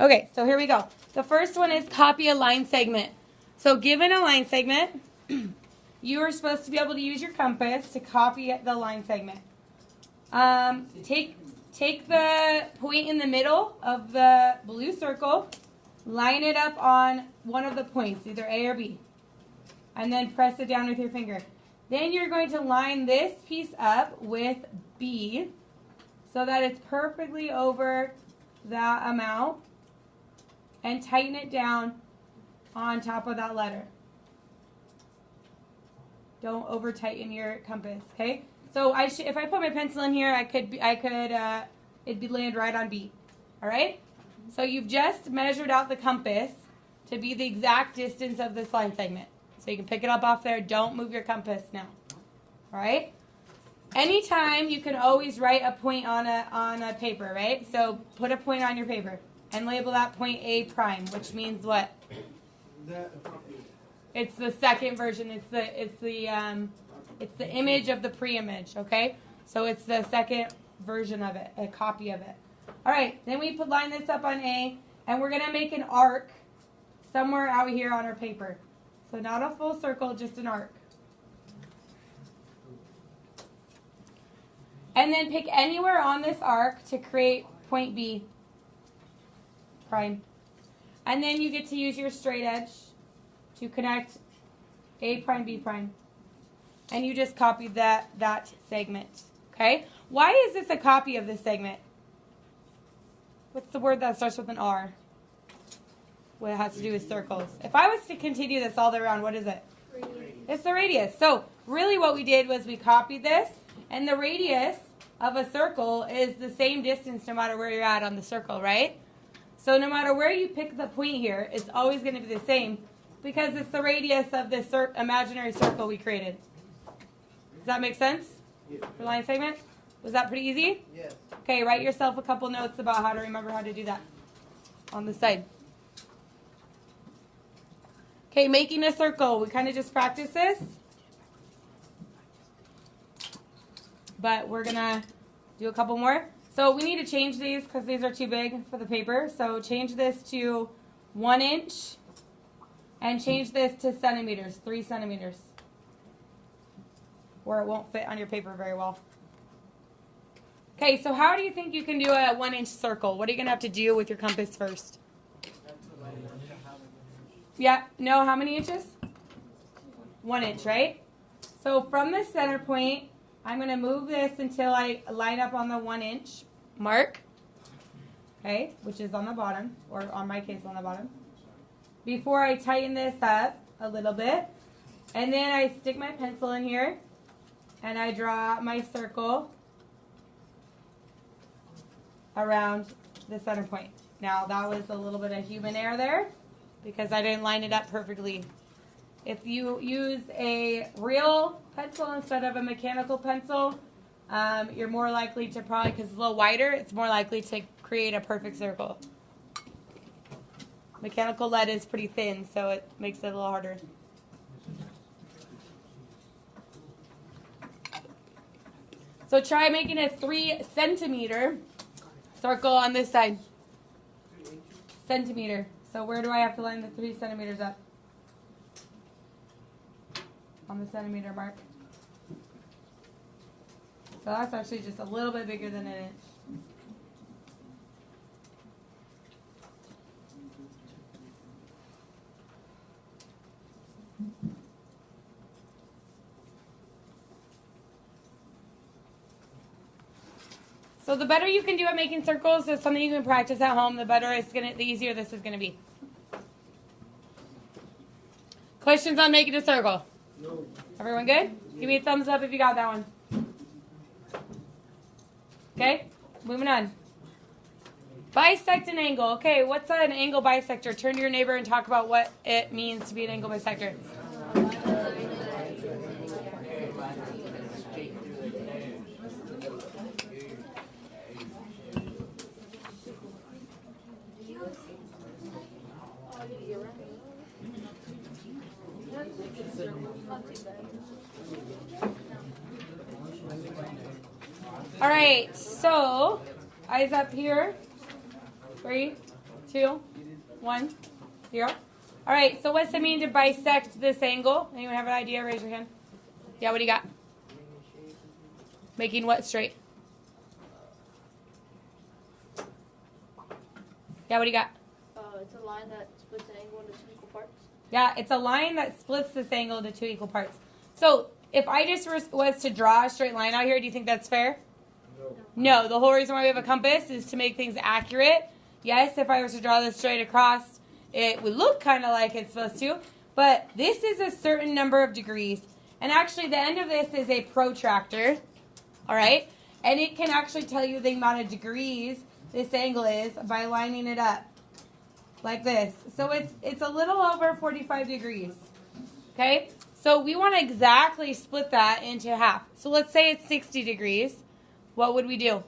Okay, so here we go. The first one is copy a line segment. So given a line segment, you are supposed to be able to use your compass to copy the line segment. Take the point in the middle of the blue circle, line it up on one of the points, either A or B, and then press it down with your finger. Then you're going to line this piece up with B so that it's perfectly over that amount, and tighten it down on top of that letter. Don't over tighten your compass, okay? So if I put my pencil in here, it'd be land right on B. All right? So you've just measured out the compass to be the exact distance of this line segment. So you can pick it up off there. Don't move your compass now. All right? Anytime you can always write a point on a paper, right? So put a point on your paper and label that point A prime, which means what? It's the second version. It's the image of the pre-image, okay? So it's the second version of it, a copy of it. All right, then we line this up on A, and we're going to make an arc somewhere out here on our paper. So not a full circle, just an arc. And then pick anywhere on this arc to create point B prime. And then you get to use your straight edge to connect A prime, B prime. And you just copied that segment, okay? Why is this a copy of this segment? What's the word that starts with an R? What it has to do with circles. If I was to continue this all the way around, what is it? Radius. It's the radius. So really what we did was we copied this, and the radius of a circle is the same distance no matter where you're at on the circle, right? So no matter where you pick the point here, it's always going to be the same because it's the radius of this imaginary circle we created. Does that make sense? For line segment? Was that pretty easy? Yes. Okay, write yourself a couple notes about how to remember how to do that on the side. Okay, making a circle. We kind of just practice this. But we're going to do a couple more. So we need to change these because these are too big for the paper. So change this to 1 inch and change this to centimeters, 3 centimeters. Or it won't fit on your paper very well. Okay, so how do you think you can do a 1 inch circle? What are you going to have to do with your compass first? Yeah, no, how many inches? 1 inch, right? So from the center point, I'm going to move this until I line up on the 1 inch mark, okay, which is on the bottom, or on my case on the bottom. Before I tighten this up a little bit, and then I stick my pencil in here, and I draw my circle around the center point. Now that was a little bit of human error there because I didn't line it up perfectly. If you use a real pencil instead of a mechanical pencil, you're more likely to probably, because it's a little wider, it's more likely to create a perfect circle. Mechanical lead is pretty thin, so it makes it a little harder. So try making a 3 centimeter circle on this side. Centimeter. So where do I have to line the 3 centimeters up? On the centimeter mark. So that's actually just a little bit bigger than an inch. So the better you can do at making circles, is something you can practice at home, the easier this is gonna be. Questions on making a circle? No. Everyone good? Give me a thumbs up if you got that one. Okay, moving on. Bisect an angle. Okay, what's an angle bisector? Turn to your neighbor and talk about what it means to be an angle bisector. All right, so eyes up here. 3, 2, 1, 0. All right, so what's it mean to bisect this angle? Anyone have an idea? Raise your hand. Yeah, what do you got? Making what straight? Yeah, what do you got? It's a line that splits an angle into 2 equal parts. Yeah, it's a line that splits this angle into 2 equal parts. So if I just was to draw a straight line out here, do you think that's fair? No, the whole reason why we have a compass is to make things accurate. Yes, if I was to draw this straight across, it would look kind of like it's supposed to, but this is a certain number of degrees. And actually, the end of this is a protractor, all right? And it can actually tell you the amount of degrees this angle is by lining it up like this. So it's a little over 45 degrees, okay? So we want to exactly split that into half. So let's say it's 60 degrees. What would we do?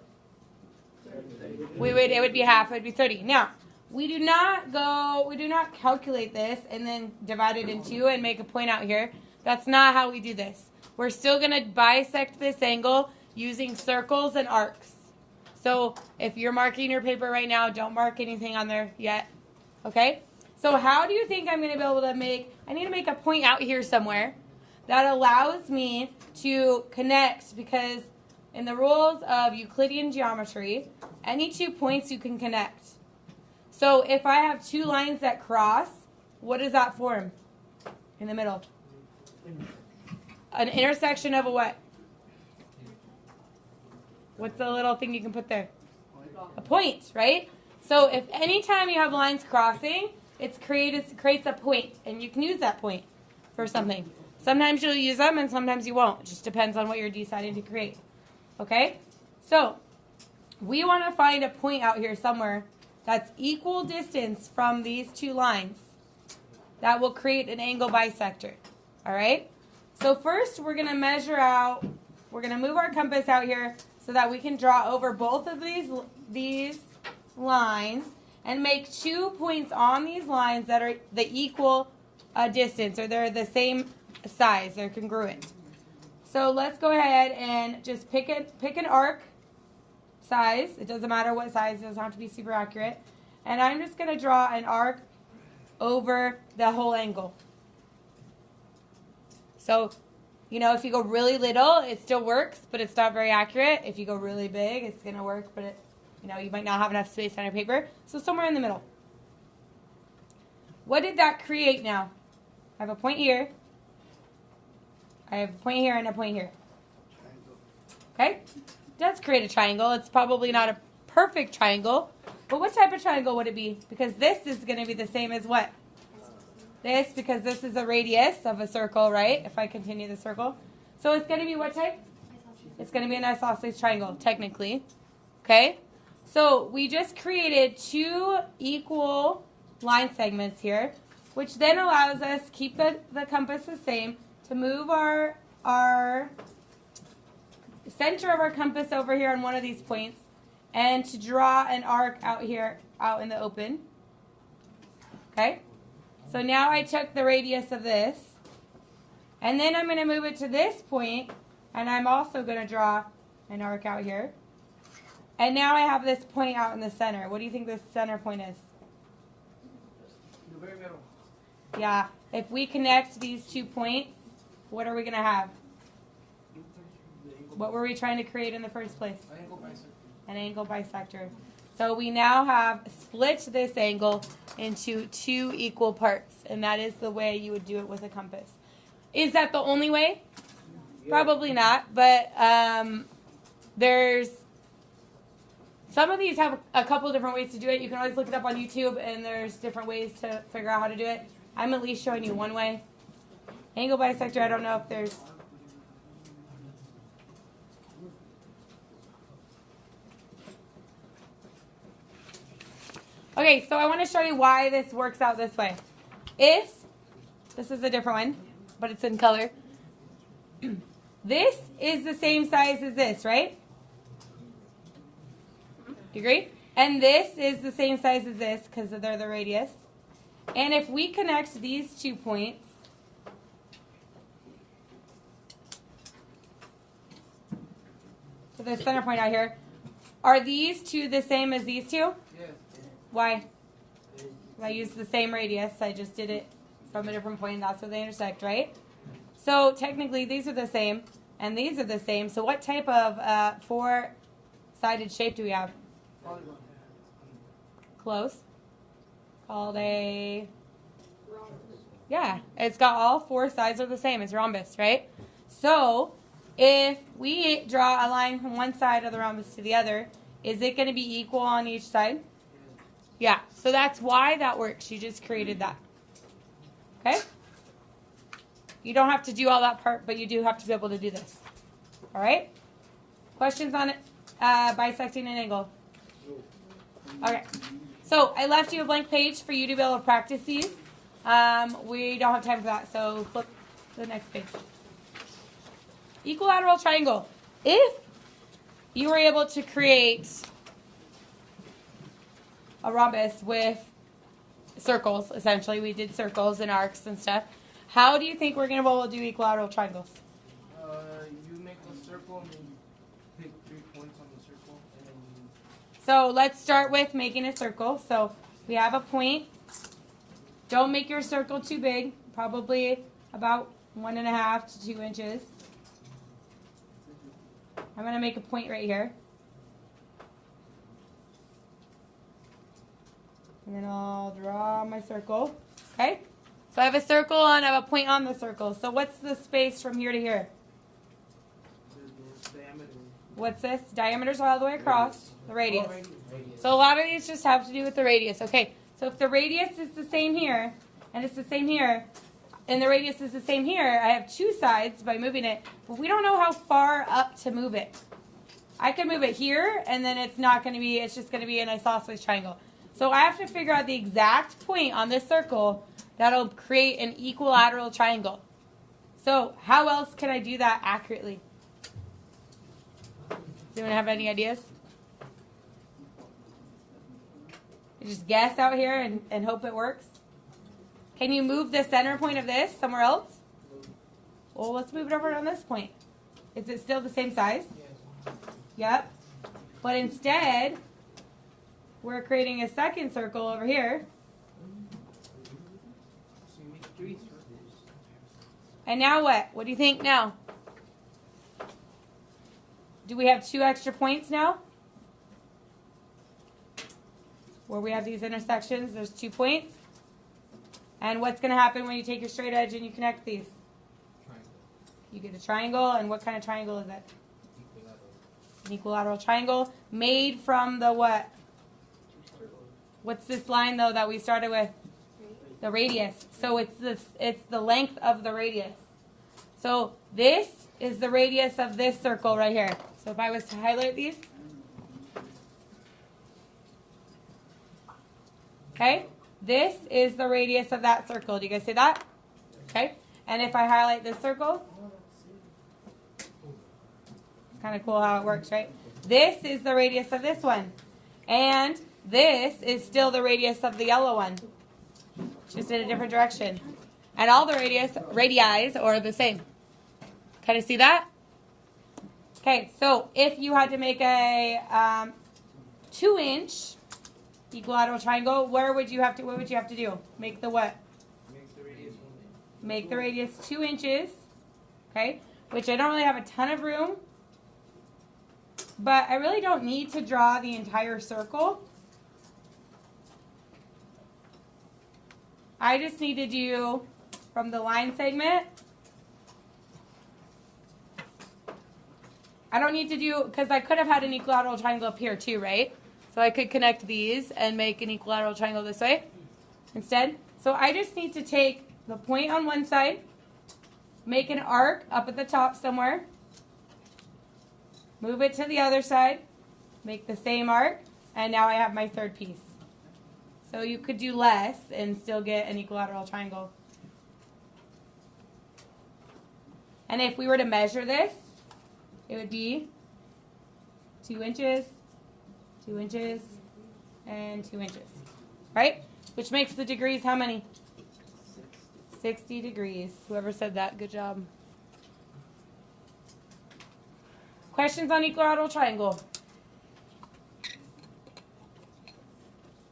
It would be half. It would be 30. Now, we do not calculate this and then divide it in 2 and make a point out here. That's not how we do this. We're still going to bisect this angle using circles and arcs. So if you're marking your paper right now, don't mark anything on there yet. Okay? So how do you think I'm going to be able to I need to make a point out here somewhere that allows me to connect, because in the rules of Euclidean geometry, any 2 points you can connect. So if I have 2 lines that cross, what does that form in the middle? An intersection of a what? What's the little thing you can put there? A point, right? So if anytime you have lines crossing, it creates a point, and you can use that point for something. Sometimes you'll use them, and sometimes you won't. It just depends on what you're deciding to create. Okay? So we want to find a point out here somewhere that's equal distance from these 2 lines that will create an angle bisector. All right? So first we're going to measure out, we're going to move our compass out here so that we can draw over both of these lines and make 2 points on these lines that are the equal distance, or they're the same size, they're congruent. So let's go ahead and just pick an arc size. It doesn't matter what size, it doesn't have to be super accurate. And I'm just going to draw an arc over the whole angle. So, if you go really little, it still works, but it's not very accurate. If you go really big, it's going to work, but you might not have enough space on your paper. So somewhere in the middle. What did that create now? I have a point here. I have a point here and a point here. Okay? It does create a triangle. It's probably not a perfect triangle, but what type of triangle would it be? Because this is going to be the same as what? This, because this is a radius of a circle, right? If I continue the circle. So it's going to be what type? It's going to be an isosceles triangle, technically. Okay? So we just created 2 equal line segments here, which then allows us to keep the compass the same, to move our center of our compass over here on one of these points, and to draw an arc out here, out in the open. Okay? So now I took the radius of this, and then I'm going to move it to this point, and I'm also going to draw an arc out here. And now I have this point out in the center. What do you think this center point is? The very middle. Yeah. If we connect these 2 points, what are we going to have? What were we trying to create in the first place? An angle bisector. So we now have split this angle into 2 equal parts, and that is the way you would do it with a compass. Is that the only way? Yeah. Probably not, but there's some of these have a couple different ways to do it. You can always look it up on YouTube, and there's different ways to figure out how to do it. I'm at least showing you one way. Angle bisector, I don't know if there's... Okay, so I want to show you why this works out this way. If, this is a different one, but it's in color. This is the same size as this, right? You agree? And this is the same size as this because they're the radius. And if we connect these 2 points, to the center point out here, are these 2 the same as these 2? Yes. Why? I used the same radius. I just did it from a different point, and that's where they intersect, right? So technically, these are the same, and these are the same. So what type of four-sided shape do we have? Close. Called a... Yeah, it's got all four sides are the same. It's rhombus, right? So if we draw a line from one side of the rhombus to the other, is it going to be equal on each side? Yeah, so that's why that works. You just created that. Okay? You don't have to do all that part, but you do have to be able to do this. All right? Questions on bisecting an angle? Okay. So I left you a blank page for you to be able to practice these. We don't have time for that, so flip to the next page. Equilateral triangle. If you were able to create a rhombus with circles, essentially, we did circles and arcs and stuff, how do you think we're going to be able to do equilateral triangles? You make a circle and then you pick 3 points on the circle. And then you... So let's start with making a circle. So we have a point. Don't make your circle too big, probably about 1.5 to 2 inches. I'm going to make a point right here. And then I'll draw my circle. Okay? So I have a circle and I have a point on the circle. So what's the space from here to here? The diameter. What's this? Diameters all the way across. The radius. So a lot of these just have to do with the radius. Okay, so if the radius is the same here, and it's the same here, and the radius is the same here, I have 2 sides by moving it, but we don't know how far up to move it. I can move it here, and then it's not going to be, it's just going to be an isosceles triangle. So I have to figure out the exact point on this circle that'll create an equilateral triangle. So how else can I do that accurately? Does anyone have any ideas? You just guess out here and hope it works. Can you move the center point of this somewhere else? Well, let's move it over on this point. Is it still the same size? Yep. But instead, we're creating a second circle over here. So you make 3 circles. And now what? What do you think now? Do we have 2 extra points now? Where we have these intersections, there's 2 points. And what's going to happen when you take your straight edge and you connect these? Triangle. You get a triangle, and what kind of triangle is it? Equilateral. An equilateral triangle made from the what? What's this line, though, that we started with? The radius. So it's the length of the radius. So this is the radius of this circle right here. So if I was to highlight these. Okay? This is the radius of that circle. Do you guys see that? Okay? And if I highlight this circle, it's kind of cool how it works, right? This is the radius of this one. And this is still the radius of the yellow one. Just in a different direction. And all the radii are the same. Kind of see that? Okay, so if you had to make a 2-inch equilateral triangle, what would you have to do? Make the what? Make the radius 1 inch. Make the radius 2 inches. Okay, which I don't really have a ton of room. But I really don't need to draw the entire circle. I just need to do from the line segment. I don't need to do, because I could have had an equilateral triangle up here too, right? So I could connect these and make an equilateral triangle this way instead. So I just need to take the point on one side, make an arc up at the top somewhere, move it to the other side, make the same arc, and now I have my third piece. So you could do less and still get an equilateral triangle. And if we were to measure this, it would be 2 inches, 2 inches, and 2 inches, right? Which makes the degrees how many? 60 degrees. Whoever said that, good job. Questions on equilateral triangle?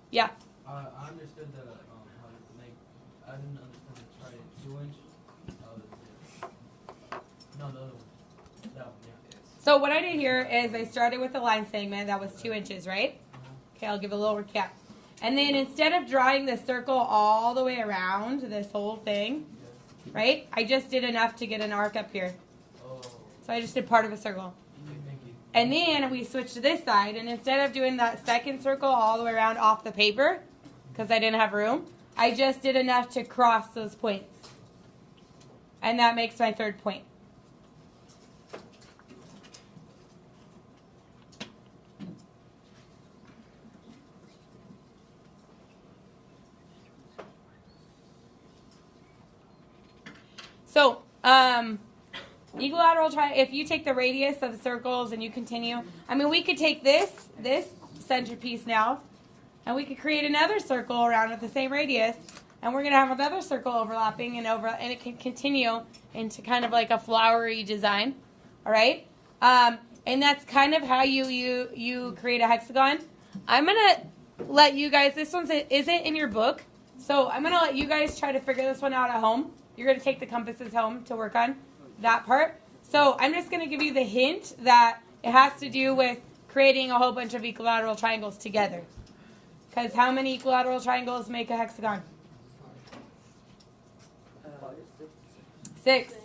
Yeah. I understood the how to make. I didn't understand the try it 2 inch. No, the other one. That one, yeah. So what I did here is I started with a line segment that was 2 inches, right? Okay, I'll give a little recap. And then instead of drawing the circle all the way around this whole thing, right? I just did enough to get an arc up here. Oh. So I just did part of a circle. Okay, thank you. And then we switched to this side, and instead of doing that second circle all the way around off the paper, because I didn't have room, I just did enough to cross those points. And that makes my third point. So, equilateral if you take the radius of circles and you continue, I mean, we could take this centerpiece now, and we could create another circle around with the same radius, and we're going to have another circle overlapping and it can continue into kind of like a flowery design, all right? And that's kind of how you create a hexagon. I'm going to let you guys, this one isn't in your book, so I'm going to let you guys try to figure this one out at home. You're going to take the compasses home to work on that part. So I'm just going to give you the hint that it has to do with creating a whole bunch of equilateral triangles together. Because how many equilateral triangles make a hexagon? 6. Just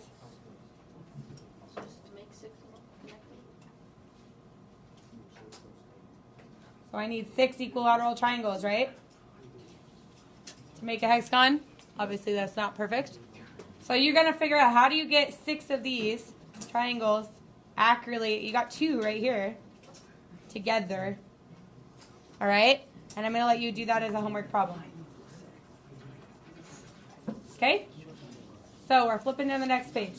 to make 6 of them connected. So I need 6 equilateral triangles, right? To make a hexagon. Obviously that's not perfect. So you're going to figure out how do you get 6 of these triangles accurately. You got 2 right here together. All right? And I'm going to let you do that as a homework problem. Okay? So we're flipping to the next page.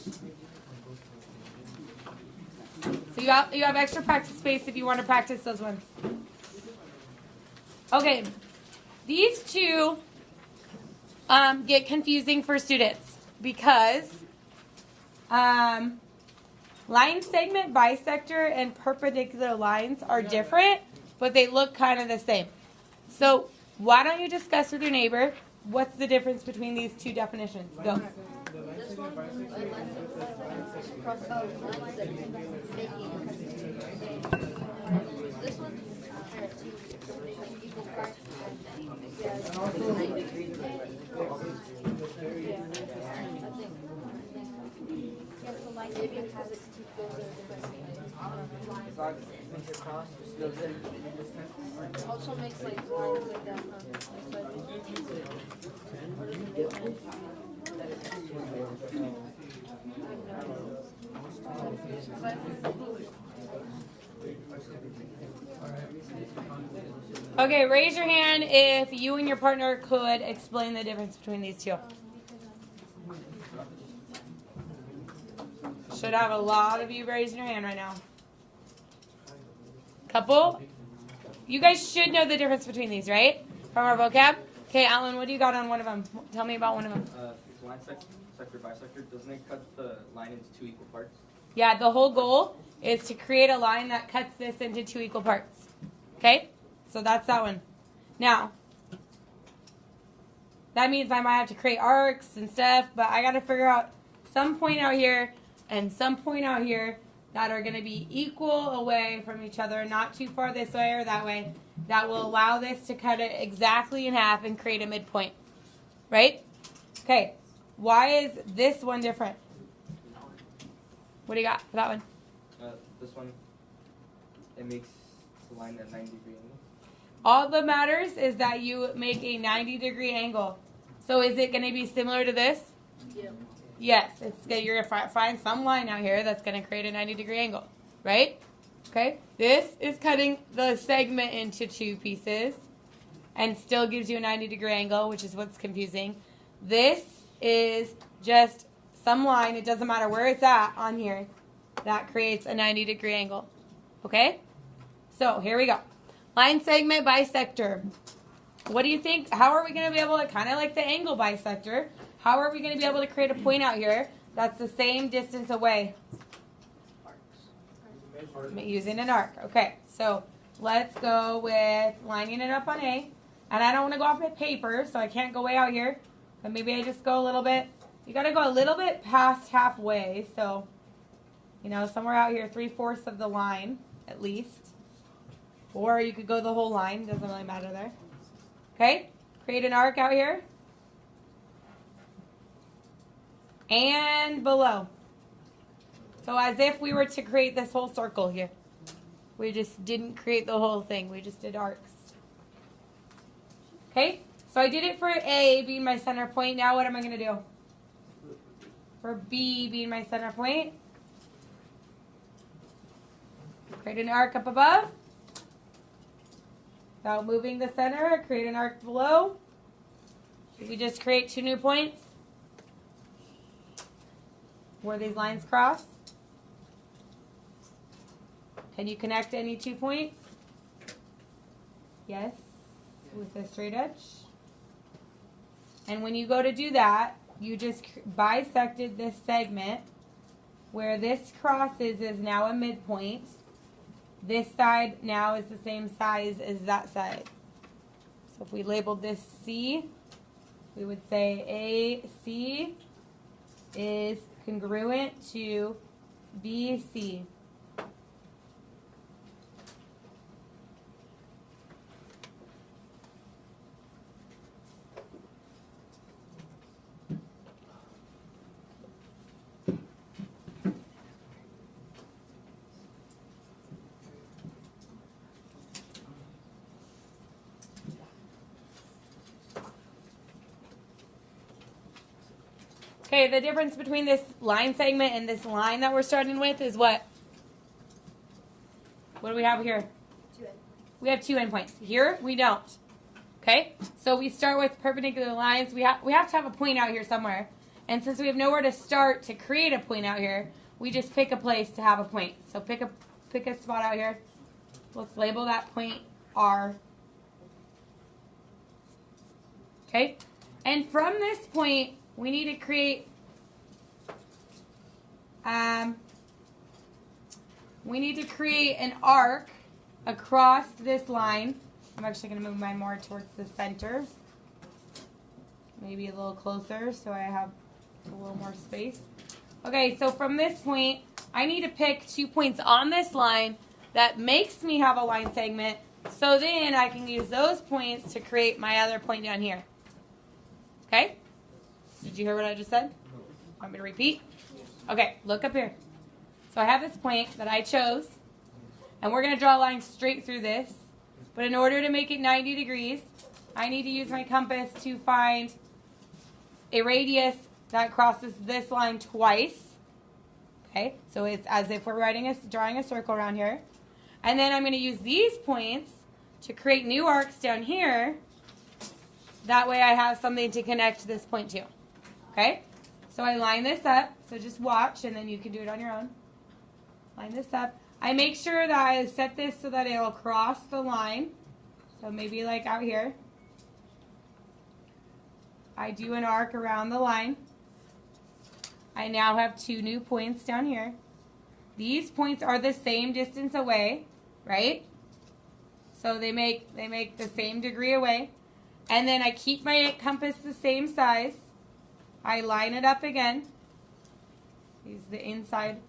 So you have extra practice space if you want to practice those ones. Okay. These two get confusing for students because line segment, bisector, and perpendicular lines are different, but they look kind of the same. So why don't you discuss with your neighbor what's the difference between these two definitions? Go. This one, cross line segment, making this one, equal parts, maybe it has its two goes also makes like lines like that, Okay, raise your hand if you and your partner could explain the difference between these two. Should have a lot of you raising your hand right now. Couple? You guys should know the difference between these, right? From our vocab? Okay, Alan, what do you got on one of them? Tell me about one of them. Line sector, bisector, doesn't it cut the line into 2 equal parts? Yeah, the whole goal is to create a line that cuts this into 2 equal parts. Okay? So that's that one. Now, that means I might have to create arcs and stuff, but I got to figure out some point out here and some point out here that are going to be equal away from each other, not too far this way or that way, that will allow this to cut it exactly in half and create a midpoint. Right? Okay. Why is this one different? What do you got for that one? This one, it makes the line at 90-degree angle. All that matters is that you make a 90-degree angle. So is it going to be similar to this? yeah. Yes, you're going to find some line out here that's going to create a 90-degree angle, right? Okay, this is cutting the segment into 2 pieces and still gives you a 90-degree angle, which is what's confusing. This is just some line, it doesn't matter where it's at on here, that creates a 90-degree angle, okay? So here we go. Line segment, bisector. What do you think? How are we going to be able to, kind of like the angle bisector, how are we going to be able to create a point out here that's the same distance away? Using an arc. Okay, so let's go with lining it up on A. And I don't want to go off my paper, so I can't go way out here. But maybe I just go a little bit. You got to go a little bit past halfway. So, you know, somewhere out here, 3/4 of the line at least. Or you could go the whole line. Doesn't really matter there. Okay? Create an arc out here. And below. So as if we were to create this whole circle here. We just didn't create the whole thing. We just did arcs. Okay? So I did it for A being my center point. Now what am I going to do? For B being my center point. Create an arc up above. Without moving the center, create an arc below. Should we just create 2 new points? Where these lines cross? Can you connect any 2 points? Yes, with a straight edge. And when you go to do that, you just bisected this segment where this crosses is now a midpoint. This side now is the same size as that side. So if we labeled this C, we would say AC is congruent to BC. Okay, the difference between this line segment and this line that we're starting with is what? What do we have here? 2 endpoints. We have 2 endpoints. Here, we don't. Okay? So we start with perpendicular lines. We have to have a point out here somewhere. And since we have nowhere to start to create a point out here, we just pick a place to have a point. So pick a spot out here. Let's label that point R. Okay? And from this point, we need to create an arc across this line. I'm actually going to move mine more towards the center. Maybe a little closer so I have a little more space. Okay, so from this point, I need to pick 2 points on this line that makes me have a line segment. So then I can use those points to create my other point down here. Okay? Did you hear what I just said? Want me to repeat? Okay, look up here. So I have this point that I chose, and we're going to draw a line straight through this. But in order to make it 90 degrees, I need to use my compass to find a radius that crosses this line twice. Okay, so it's as if we're drawing a circle around here. And then I'm going to use these points to create new arcs down here. That way I have something to connect this point to. Okay, so I line this up. So just watch, and then you can do it on your own. Line this up. I make sure that I set this so that it'll cross the line. So maybe like out here. I do an arc around the line. I now have 2 new points down here. These points are the same distance away, right? So they make the same degree away. And then I keep my compass the same size. I line it up again. Use the inside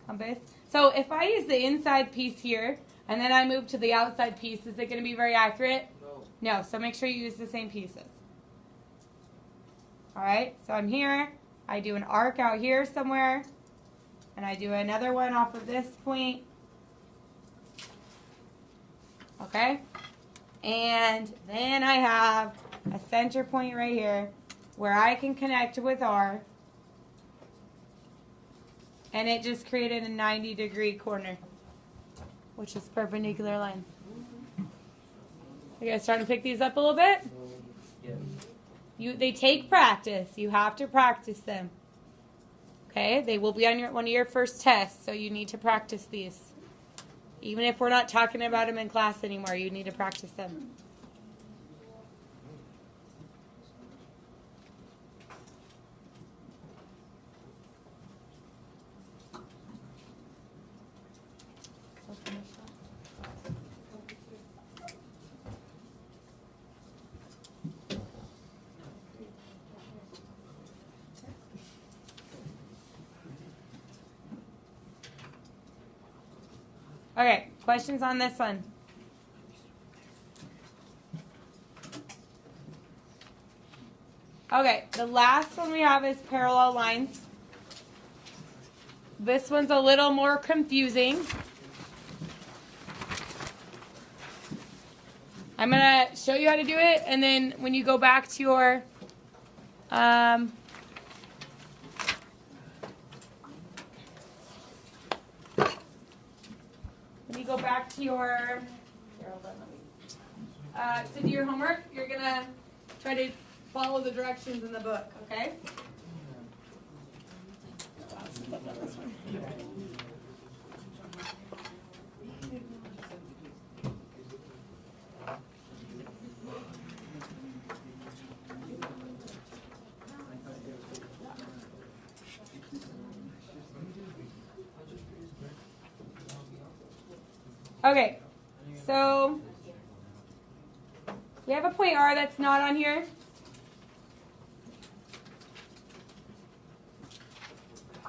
compass. So if I use the inside piece here, and then I move to the outside piece, is it going to be very accurate? No. No, so make sure you use the same pieces. Alright, so I'm here. I do an arc out here somewhere. And I do another one off of this point. Okay? And then I have a center point right here where I can connect with R. And it just created a 90-degree corner, which is perpendicular line. You guys starting to pick these up a little bit? Yeah. They take practice. You have to practice them. Okay? They will be on one of your first tests, so you need to practice these. Even if we're not talking about them in class anymore, you need to practice them. Okay, questions on this one? Okay, the last one we have is parallel lines. This one's a little more confusing. I'm going to show you how to do it, and then when you go back to your to do your homework, you're going to try to follow the directions in the book, okay? Okay, so we have a point R that's not on here.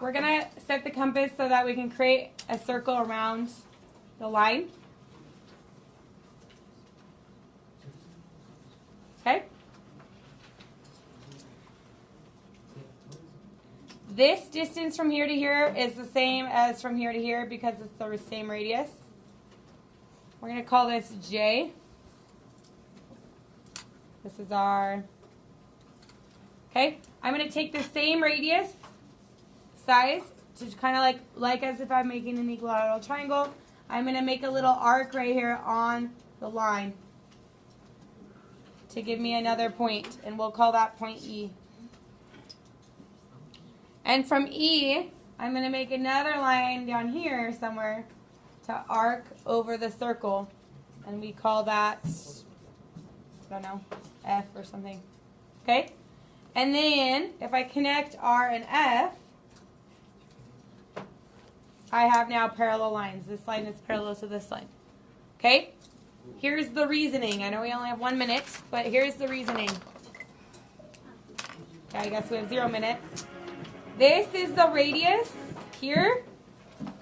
We're going to set the compass so that we can create a circle around the line. Okay? This distance from here to here is the same as from here to here because it's the same radius. We're going to call this J. This is our, okay? I'm going to take the same radius size to kind of like as if I'm making an equilateral triangle. I'm going to make a little arc right here on the line to give me another point, and we'll call that point E. And from E, I'm going to make another line down here somewhere to arc over the circle, and we call that, I don't know, F or something. Okay? And then if I connect R and F, I have now parallel lines. This line is parallel to this line. Okay? Here's the reasoning. I know we only have 1 minute, but here's the reasoning. Okay, I guess we have 0 minutes. This is the radius here.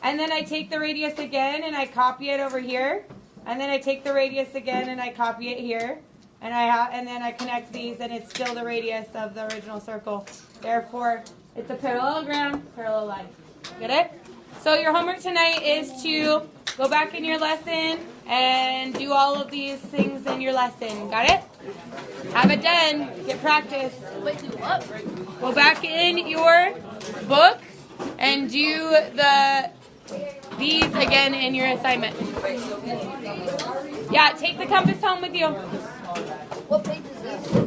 And then I take the radius again and I copy it over here. And then I take the radius again and I copy it here. And then I connect these, and it's still the radius of the original circle. Therefore, it's a parallelogram, parallel line. Get it? So your homework tonight is to go back in your lesson and do all of these things in your lesson. Got it? Have it done. Get practice. Wait, do what? Go back in your book and do these again in your assignment. Yeah, take the compass home with you. What page is this?